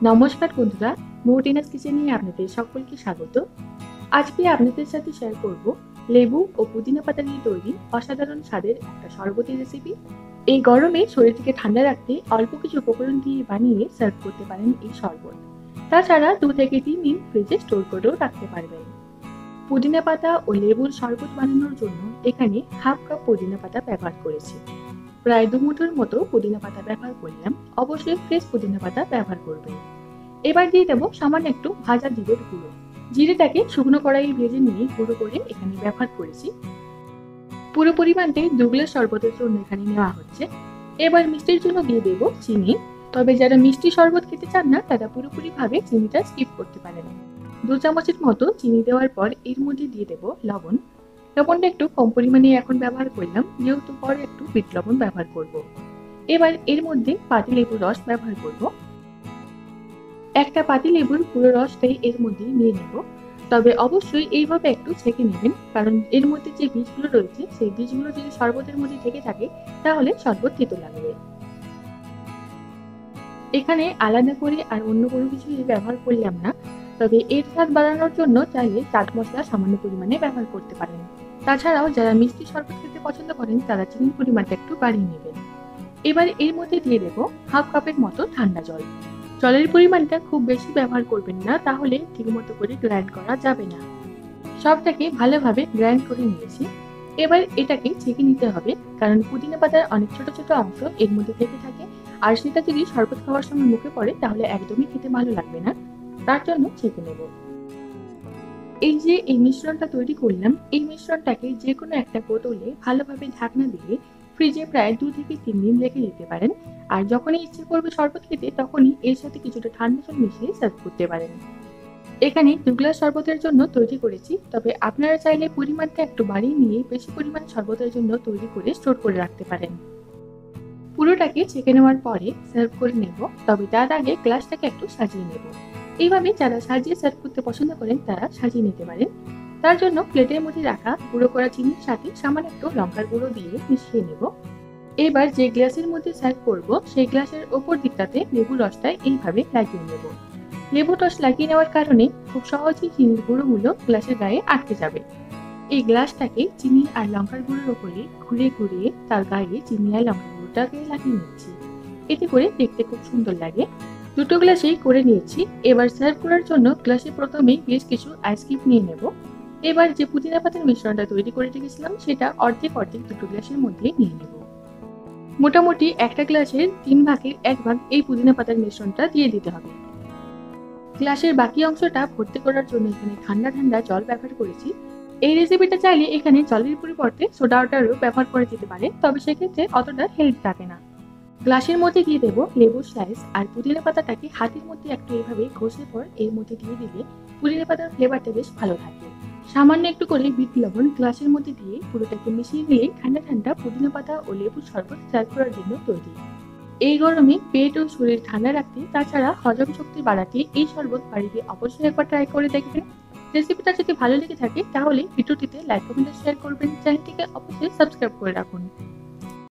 নমস্কার বন্ধুরা, মৌটিনাস কিচেনে আপনাদের সকলকে স্বাগত। আজকে আপনাদের সাথে শেয়ার করব লেবু ও পুদিনা পাতা দিয়ে তৈরি অসাধারণ স্বাদের একটা শরবতের রেসিপি। এই গরমে শরীরকে ঠান্ডা রাখতে অল্প কিছু উপকরণ দিয়ে বানিয়ে সার্ভ করতে পারেন এই শরবত। তাছাড়া 2 থেকে 3 দিন ফ্রিজে স্টোর করেও রাখতে পারবেন। পুদিনা পাতা ও লেবুর শরবত বানানোর জন্য এখানে হাফ কাপ পুদিনা পাতা ব্যবহার করেছি। প্রায় 2 মুঠোর মতো পুদিনা পাতা ব্যবহার করলাম। অবশ্যই ফ্রেশ পুদিনা পাতা ব্যবহার করবেন। এবার দিয়ে দেবো সামান্য একটু ভাজা জিরের গুঁড়ো। জিরেটাকে শুকনো কড়াইয়ে ভেজে নিয়ে গুঁড়ো করে এখানে ব্যবহার করেছি। পুরো পরিমাণে 2 গ্লাস শরবতের জন্য এখানে নেওয়া হচ্ছে। এবার মিষ্টির জন্য দিয়ে দেবো চিনি। তবে যারা মিষ্টি শরবত খেতে চান না তারা পুরোপুরিভাবে চিনিটা স্কিপ করতে পারেন। 2 চামচের মতো চিনি দেওয়ার পর এর মধ্যে দিয়ে দেবো লবণ। লবণটা একটু কম পরিমাণে এখন ব্যবহার করলাম, যেহেতু পরে একটু বিট লবণ ব্যবহার করব। এবার এর মধ্যে পাতিলেবুর রস ব্যবহার করব। একটা পাতিলেবুর পুরো রসটাই এর মধ্যে নিয়ে নেব। তবে অবশ্যই এইভাবে একটু ছেঁকে নেবেন, কারণ এর মধ্যে যে বীজগুলো রয়েছে সেই বীজগুলো যদি শরবতের মধ্যে থেকে থাকে তাহলে শরবত তেতো লাগবে। এখানে আলাদা করে আর অন্য কোনো কিছু ব্যবহার করলাম না। তবে এর স্বাদ বাড়ানোর জন্য চাইলে চাট মশলা সামান্য পরিমাণে ব্যবহার করতে পারেন। তাছাড়াও যারা মিষ্টি শরবত খেতে পছন্দ করেন তারা চিনির পরিমাণটা একটু বাড়িয়ে নেবেন। এবার এর মধ্যে দিয়ে দেবো হাফ কাপের মতো ঠান্ডা জল। জলের পরিমাণটা খুব বেশি ব্যবহার করবেন না, তাহলে ঠিকমতো করে গ্রাইন্ড করা যাবে না। সবটাকে ভালোভাবে গ্রাইন্ড করে নিয়েছি। এবার এটাকে ছেঁকে নিতে হবে, কারণ পুদিনা পাতার অনেক ছোট ছোট অংশ এর মধ্যে থেকে থাকে, আর সেটা যদি শরবত খাওয়ার সময় মুখে পড়ে তাহলে একদমই খেতে ভালো লাগবে না। তার জন্য ছেঁকে নেব। এই যে এই মিশ্রণটা তৈরি করলাম, এই মিশ্রণটাকে যে কোনো একটা বোতলে ভালোভাবে ঢাকনা দিয়ে ফ্রিজে প্রায় 2 থেকে 3 দিন রেখে দিতে পারেন। আর যখনই ইচ্ছে করবে শরবত খেতে তখনই এর সাথে কিছুটা ঠান্ডা জল মিশিয়ে সার্ভ করতে পারেন। এখানে 2 গ্লাস শরবতের জন্য তৈরি করেছি, তবে আপনারা চাইলে পরিমাণটা একটু বাড়িয়ে নিয়ে বেশি পরিমাণ শরবতের জন্য তৈরি করে স্টোর করে রাখতে পারেন। পুরোটাকে ছেঁকে নেওয়ার পরে সার্ভ করে নেব, তবে তার আগে গ্লাসটাকে একটু সাজিয়ে নেব। এইভাবে যারা সাজিয়ে সার্ভ করতে পছন্দ করেন তারা সাজিয়ে নিতে পারেন। তার জন্য প্লেটের মধ্যে রাখা গুঁড়ো করা চিনির সাথে সামান্য একটু লঙ্কার গুঁড়ো দিয়ে মিশিয়ে নেব। এবার যে গ্লাসের মধ্যে সার্ভ করব সেই গ্লাসের ওপর দিকটাতে লেবুর রসটা এইভাবে লাগিয়ে নেব। লেবুর রস লাগিয়ে নেওয়ার কারণে খুব সহজেই চিনির গুঁড়োগুলো গ্লাসের গায়ে আটকে যাবে। এই গ্লাসটাকে চিনি আর লঙ্কার গুঁড়োর ওপরে ঘুরিয়ে ঘুরিয়ে তার গায়ে চিনি আর লঙ্কার গুঁড়োটাকে লাগিয়ে নিচ্ছি। এতে করে দেখতে খুব সুন্দর লাগে। দুটো গ্লাসেই করে নিয়েছি। এবার সার্ভ করার জন্য গ্লাসে প্রথমেই বেশ কিছু আইস কিউব নিয়ে নেব। এবার যে পুদিনা পাতার মিশ্রণটা তৈরি করে রেখেছিলাম সেটা অর্ধেক অর্ধেক দুটো গ্লাসের মধ্যে নিয়ে নেব। মোটামুটি একটা গ্লাসের 3 ভাগের 1 ভাগ এই পুদিনা পাতার মিশ্রণটা দিয়ে দিতে হবে। গ্লাসের বাকি অংশটা ভর্তি করার জন্য এখানে ঠান্ডা ঠান্ডা জল ব্যবহার করেছি। এই রেসিপিটা চাইলে এখানে জলের পরিবর্তে সোডা ওয়াটারও ব্যবহার করা যেতে পারে, তবে সেক্ষেত্রে অতটা হেলথ থাকে না। গ্লাসের মধ্যে দিয়ে দেবো লেবুর স্লাইস আর পুদিনা পাতাটাকে হাতের মধ্যে একটু এভাবে ঘষে পর এর মধ্যে দিয়ে দিলে পুদিনা পাতার ফ্লেভারটা বেশ ভালো থাকে। সামান্য একটু করে বিট লবণ গ্লাসের মধ্যে দিয়ে পুরোটাকে মিশিয়ে দিলেই ঠান্ডা ঠান্ডা পুদিনা পাতা ও লেবুর শরবত সার্ভ করার জন্য তৈরি। এই গরমে পেট ও শরীর ঠান্ডা রাখতে, তাছাড়া হজম শক্তি বাড়াতে এই শরবত বাড়িতে অবশ্যই একবার ট্রাই করে দেখবেন। রেসিপিটা যদি ভালো লেগে থাকে তাহলে ভিডিওটিতে লাইক কমেন্ট শেয়ার করবেন। চ্যানেলটিকে অবশ্যই সাবস্ক্রাইব করে রাখুন।